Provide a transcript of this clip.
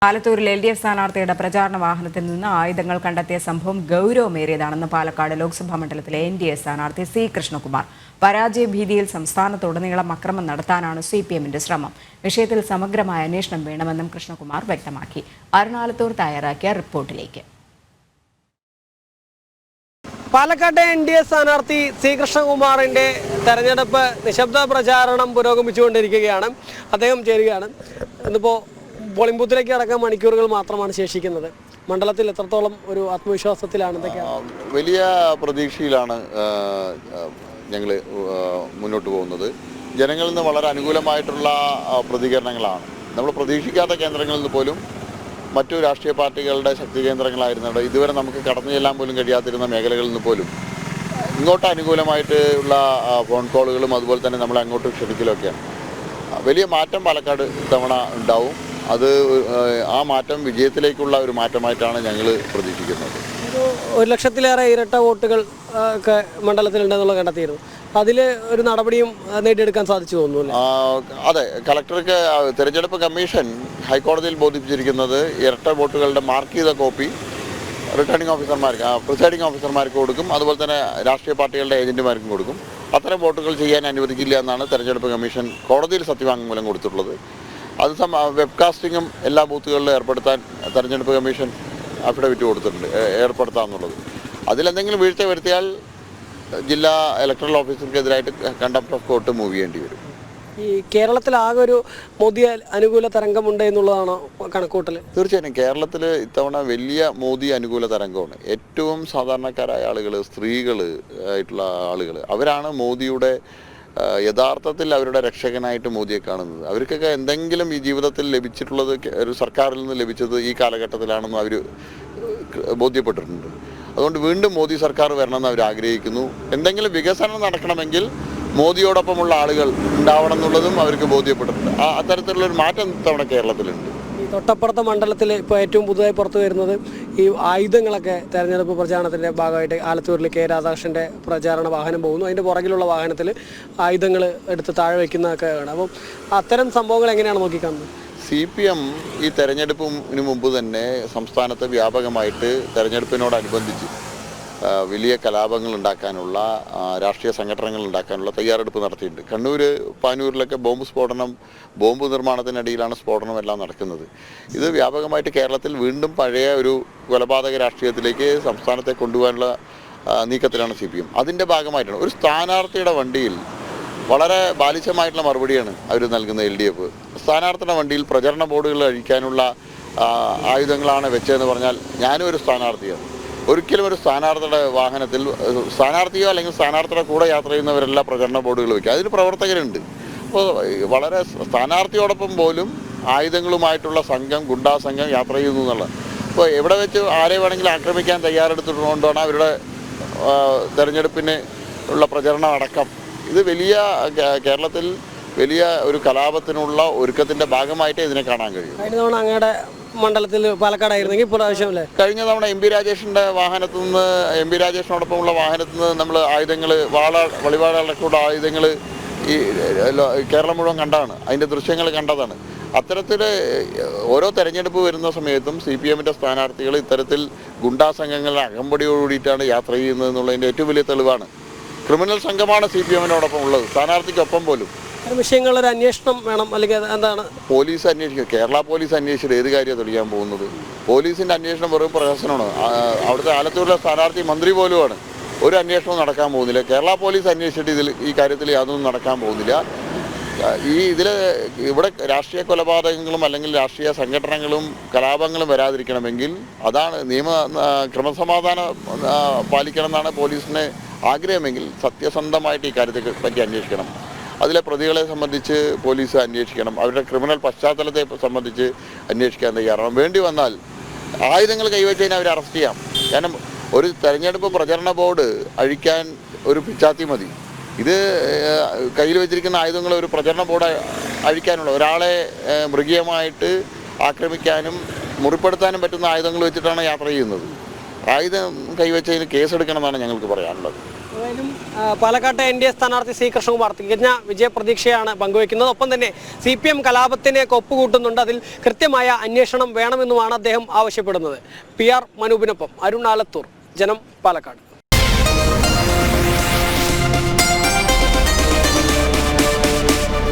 ആലത്തൂരിൽ LDF സ്ഥാനാർത്ഥിയുടെ പ്രചാരണ വാഹനത്തിൽ നിന്ന് ആയുധങ്ങൾ കണ്ടെത്തിയ സംഭവം ഗൗരവമേറിയതാണെന്ന് പാലക്കാട് ലോക്സഭാ മണ്ഡലത്തിലെ NDA സ്ഥാനാർത്ഥി C. കൃഷ്ണകുമാർ. പരാജയ ഭീതിയിൽ സംസ്ഥാനത്തുടനീളം അക്രമം നടത്താനാണ് CPMന്റെ ശ്രമം. വിഷയത്തിൽ സമഗ്രമായ അന്വേഷണം വേണമെന്നും കൃഷ്ണകുമാർ വ്യക്തമാക്കി. അരുണാലത്തൂർ തയ്യാറാക്കിയ റിപ്പോർട്ടിലേക്ക്. പാലക്കാട്ടെ NDA സ്ഥാനാർത്ഥി C. കൃഷ്ണകുമാറിന്റെ തെരഞ്ഞെടുപ്പ് നിശബ്ദ പ്രചാരണം പുരോഗമിച്ചുകൊണ്ടിരിക്കുകയാണ്. അദ്ദേഹം ചേരുകയാണ്. ഇന്നിപ്പോൾ പോളിംഗ് ബൂത്തിലേക്ക് അടക്കം മണിക്കൂറുകൾ മാത്രമാണ് ശേഷിക്കുന്നത്. മണ്ഡലത്തിൽ എത്രത്തോളം ഒരു ആത്മവിശ്വാസത്തിലാണ്? വലിയ പ്രതീക്ഷയിലാണ് ഞങ്ങൾ മുന്നോട്ട് പോകുന്നത്. ജനങ്ങളിൽ നിന്ന് വളരെ അനുകൂലമായിട്ടുള്ള പ്രതികരണങ്ങളാണ്. നമ്മൾ പ്രതീക്ഷിക്കാത്ത കേന്ദ്രങ്ങളിൽ നിന്ന് പോലും മറ്റു രാഷ്ട്രീയ പാർട്ടികളുടെ ശക്തി കേന്ദ്രങ്ങളായിരുന്നുണ്ട്. ഇതുവരെ നമുക്ക് കടന്നു ചെല്ലാൻ പോലും കഴിയാതിരുന്ന മേഖലകളിൽ നിന്ന് പോലും ഇങ്ങോട്ട് അനുകൂലമായിട്ട് ഉള്ള ഫോൺ കോളുകളും അതുപോലെ തന്നെ നമ്മളെ അങ്ങോട്ട് ക്ഷണിക്കലൊക്കെയാണ്. വലിയ മാറ്റം പാലക്കാട് ഇത്തവണ ഉണ്ടാവും. അത് ആ മാറ്റം വിജയത്തിലേക്കുള്ള ഒരു മാറ്റമായിട്ടാണ് ഞങ്ങൾ പ്രതീക്ഷിക്കുന്നത്. 1,00,000-ലേറെ ഇരട്ട വോട്ടുകൾ ഒക്കെ മണ്ഡലത്തിലുണ്ടെന്നുള്ള കണ്ടെത്തിയിരുന്നു. അതിൽ ഒരു നടപടിയും നേടിയെടുക്കാൻ സാധിച്ചു തോന്നുന്നു. അതെ, കളക്ടർക്ക് തെരഞ്ഞെടുപ്പ് കമ്മീഷൻ ഹൈക്കോടതിയിൽ ബോധിപ്പിച്ചിരിക്കുന്നത് ഇരട്ട വോട്ടുകളുടെ മാർക്ക് ചെയ്ത കോപ്പി റിട്ടേണിംഗ് ഓഫീസർമാർക്ക്, പ്രിസൈഡിംഗ് ഓഫീസർമാർക്ക് കൊടുക്കും. അതുപോലെ തന്നെ രാഷ്ട്രീയ പാർട്ടികളുടെ ഏജന്റുമാർക്കും കൊടുക്കും. അത്തരം വോട്ടുകൾ ചെയ്യാൻ അനുവദിക്കില്ല എന്നാണ് തെരഞ്ഞെടുപ്പ് കമ്മീഷൻ കോടതിയിൽ സത്യവാങ്മൂലം കൊടുത്തിട്ടുള്ളത്. അത് വെബ്കാസ്റ്റിങ്ങും എല്ലാ ബൂത്തുകളിലും ഏർപ്പെടുത്താൻ തെരഞ്ഞെടുപ്പ് കമ്മീഷൻ അഫിഡവിറ്റ് കൊടുത്തിട്ടുണ്ട്, ഏർപ്പെടുത്താമെന്നുള്ളത്. അതിലെന്തെങ്കിലും വീഴ്ച വരുത്തിയാൽ ജില്ലാ ഇലക്ടറൽ ഓഫീസർക്കെതിരായിട്ട് കണ്ടംപ്റ്റ് ഓഫ് കോർട്ട് മൂവ് ചെയ്യേണ്ടി വരും. ഈ കേരളത്തിൽ ആകെ ഒരു മോദി അനുകൂല തരംഗമുണ്ട് എന്നുള്ളതാണോ കണക്കൂട്ടൽ? തീർച്ചയായും കേരളത്തിൽ ഇത്തവണ വലിയ മോദി അനുകൂല തരംഗമാണ്. ഏറ്റവും സാധാരണക്കാരായ ആളുകൾ, സ്ത്രീകൾ ആയിട്ടുള്ള ആളുകൾ, അവരാണ് മോദിയുടെ യഥാർത്ഥത്തിൽ അവരുടെ രക്ഷകനായിട്ട് മോദിയെ കാണുന്നത്. അവർക്കൊക്കെ എന്തെങ്കിലും ഈ ജീവിതത്തിൽ ലഭിച്ചിട്ടുള്ളത് ഒരു സർക്കാരിൽ നിന്ന് ലഭിച്ചത് ഈ കാലഘട്ടത്തിലാണെന്ന് അവർ ബോധ്യപ്പെട്ടിട്ടുണ്ട്. അതുകൊണ്ട് വീണ്ടും മോദി സർക്കാർ വരണമെന്ന് അവർ ആഗ്രഹിക്കുന്നു. എന്തെങ്കിലും വികസനം നടക്കണമെങ്കിൽ മോദിയോടൊപ്പമുള്ള ആളുകൾ ഉണ്ടാവണം എന്നുള്ളതും അവർക്ക് ബോധ്യപ്പെട്ടിട്ടുണ്ട്. അത്തരത്തിലുള്ളൊരു മാറ്റം ഇത്തവണ കേരളത്തിലുണ്ട്. ഈ തൊട്ടപ്പുറത്തെ മണ്ഡലത്തിൽ ഇപ്പോൾ ഏറ്റവും പുതുതായി പുറത്തു വരുന്നത് ഈ ആയുധങ്ങളൊക്കെ തെരഞ്ഞെടുപ്പ് പ്രചാരണത്തിൻ്റെ ഭാഗമായിട്ട് ആലത്തൂരിൽ K. രാധാകൃഷ്ണൻ്റെ പ്രചാരണ വാഹനം പോകുന്നു. അതിൻ്റെ പുറകിലുള്ള വാഹനത്തിൽ ആയുധങ്ങൾ എടുത്ത് താഴെ വയ്ക്കുന്നതൊക്കെ ആണ്. അപ്പം അത്തരം സംഭവങ്ങൾ എങ്ങനെയാണ് നോക്കിക്കാണുന്നത്? CPM ഈ തെരഞ്ഞെടുപ്പിന് മുമ്പ് തന്നെ സംസ്ഥാനത്ത് വ്യാപകമായിട്ട് തെരഞ്ഞെടുപ്പിനോടനുബന്ധിച്ച് വലിയ കലാപങ്ങൾ ഉണ്ടാക്കാനുള്ള, രാഷ്ട്രീയ സംഘടനകൾ ഉണ്ടാക്കാനുള്ള തയ്യാറെടുപ്പ് നടത്തിയിട്ടുണ്ട്. കണ്ണൂർ, പാനൂരിലൊക്കെ ബോംബ് സ്ഫോടനം, ബോംബ് നിർമ്മാണത്തിനിടയിലാണ് സ്ഫോടനം എല്ലാം നടക്കുന്നത്. ഇത് വ്യാപകമായിട്ട് കേരളത്തിൽ വീണ്ടും പഴയ ഒരു കൊലപാതക രാഷ്ട്രീയത്തിലേക്ക് സംസ്ഥാനത്തെ കൊണ്ടുപോകാനുള്ള നീക്കത്തിലാണ് CPM. അതിൻ്റെ ഭാഗമായിട്ടാണ് ഒരു സ്ഥാനാർത്ഥിയുടെ വണ്ടിയിൽ വളരെ ബാലിശമായിട്ടുള്ള മറുപടിയാണ് അവർ നൽകുന്നത്. LDF സ്ഥാനാർത്ഥിയുടെ വണ്ടിയിൽ പ്രചരണ ബോർഡുകൾ അഴിക്കാനുള്ള ആയുധങ്ങളാണ് വെച്ചതെന്ന് പറഞ്ഞാൽ ഞാനും ഒരു സ്ഥാനാർത്ഥിയാണ്. ഒരിക്കലും ഒരു സ്ഥാനാർത്ഥിയുടെ വാഹനത്തിൽ സ്ഥാനാർത്ഥിയോ അല്ലെങ്കിൽ സ്ഥാനാർത്ഥിയുടെ കൂടെ യാത്ര ചെയ്യുന്നവരെല്ലാം പ്രചരണ ബോർഡുകൾ വയ്ക്കുക. അതിന് പ്രവർത്തകരുണ്ട്. അപ്പോൾ വളരെ സ്ഥാനാർത്ഥിയോടൊപ്പം പോലും ആയുധങ്ങളുമായിട്ടുള്ള സംഘം, ഗുണ്ടാ സംഘം യാത്ര ചെയ്യുന്നു എന്നുള്ളത്. അപ്പോൾ എവിടെ വെച്ച് ആരെ വേണമെങ്കിലും ആക്രമിക്കാൻ തയ്യാറെടുത്തിട്ടുകൊണ്ടാണ് അവരുടെ തെരഞ്ഞെടുപ്പിന് ഉള്ള പ്രചരണം അടക്കം. ഇത് വലിയ കേരളത്തിൽ വലിയ ഒരു കലാപത്തിനുള്ള ഒരുക്കത്തിൻ്റെ ഭാഗമായിട്ടേ ഇതിനെ കാണാൻ കഴിയും. അങ്ങയുടെ മണ്ഡലത്തിൽ പാലക്കാടായിരുന്നെങ്കിൽ പ്രാവശ്യമല്ലേ കഴിഞ്ഞ തവണ MP രാജേഷിൻ്റെ വാഹനത്തിൽ നിന്ന്, MP രാജേഷിനോടൊപ്പമുള്ള വാഹനത്തിൽ നിന്ന് നമ്മൾ ആയുധങ്ങൾ, വളിവാളടക്കമുള്ള ആയുധങ്ങൾ ഈ കേരളം മുഴുവൻ കണ്ടാണ്, അതിൻ്റെ ദൃശ്യങ്ങൾ കണ്ടതാണ്. അത്തരത്തിൽ ഓരോ തെരഞ്ഞെടുപ്പ് വരുന്ന സമയത്തും CPMൻ്റെ സ്ഥാനാർത്ഥികൾ ഇത്തരത്തിൽ ഗുണ്ടാ സംഘങ്ങളുടെ അകമ്പടിയോടുകൂടിയിട്ടാണ് യാത്ര ചെയ്യുന്നത് എന്നുള്ളതിൻ്റെ ഏറ്റവും വലിയ തെളിവാണ്. ക്രിമിനൽ സംഘമാണ് CPMനോടൊപ്പം ഉള്ളത്, സ്ഥാനാർത്ഥിക്കൊപ്പം പോലും. വിഷയങ്ങളൊരു അന്വേഷണം വേണം, അല്ലെങ്കിൽ എന്താണ് പോലീസ് അന്വേഷിക്കുക? കേരള പോലീസ് അന്വേഷിച്ചിട്ട് ഏത് കാര്യമാണ് തെളിയാൻ പോകുന്നത്? പോലീസിൻ്റെ അന്വേഷണം വെറും പ്രഹസനമാണ്. അവിടുത്തെ ആലത്തൂരിലെ സ്ഥാനാർത്ഥി മന്ത്രി പോലുമാണ്. ഒരു അന്വേഷണവും നടക്കാൻ പോകുന്നില്ല. കേരള പോലീസ് അന്വേഷിച്ചിട്ട് ഈ കാര്യത്തിൽ യാതൊന്നും നടക്കാൻ പോകുന്നില്ല. ഇവിടെ രാഷ്ട്രീയ കൊലപാതകങ്ങളും അല്ലെങ്കിൽ രാഷ്ട്രീയ സംഘടനകളും കലാപങ്ങളും വരാതിരിക്കണമെങ്കിൽ അതാണ് ക്രമസമാധാനം പാലിക്കണം എന്നാണ് പോലീസിന് ആഗ്രഹമെങ്കിൽ സത്യസന്ധമായിട്ട് ഈ കാര്യത്തെ പറ്റി അന്വേഷിക്കണം. അതിലെ പ്രതികളെ സംബന്ധിച്ച് പോലീസ് അന്വേഷിക്കണം. അവരുടെ ക്രിമിനൽ പശ്ചാത്തലത്തെ സംബന്ധിച്ച് അന്വേഷിക്കാൻ തയ്യാറാണ്. വേണ്ടി വന്നാൽ ആയുധങ്ങൾ കൈവച്ച് കഴിഞ്ഞാൽ അവരെ അറസ്റ്റ് ചെയ്യാം. കാരണം ഒരു തെരഞ്ഞെടുപ്പ് പ്രചരണ ബോർഡ് അഴിക്കാൻ ഒരു പിച്ചാത്തി മതി. ഇത് കയ്യിൽ വെച്ചിരിക്കുന്ന ആയുധങ്ങൾ ഒരു പ്രചരണ ബോർഡ് അഴിക്കാനുള്ള, ഒരാളെ മൃഗീയമായിട്ട് ആക്രമിക്കാനും മുറിപ്പെടുത്താനും പറ്റുന്ന ആയുധങ്ങൾ വെച്ചിട്ടാണ് യാത്ര ചെയ്യുന്നത്. ആയുധം കൈവച്ചതിന് കേസെടുക്കണമെന്നാണ് ഞങ്ങൾക്ക് പറയാനുള്ളത്. ഏതായാലും പാലക്കാട്ടെ NDA സ്ഥാനാർത്ഥി സി കൃഷ്ണകുമാർ തികഞ്ഞ വിജയപ്രതീക്ഷയാണ് പങ്കുവയ്ക്കുന്നത്. ഒപ്പം തന്നെ CPM കലാപത്തിനെ ഒപ്പുകൂട്ടുന്നുണ്ട്. അതിൽ കൃത്യമായ അന്വേഷണം വേണമെന്നുമാണ് അദ്ദേഹം ആവശ്യപ്പെടുന്നത്. PR മനൂപിനൊപ്പം അരുൺ ആലത്തൂർ, ജനം, പാലക്കാട്.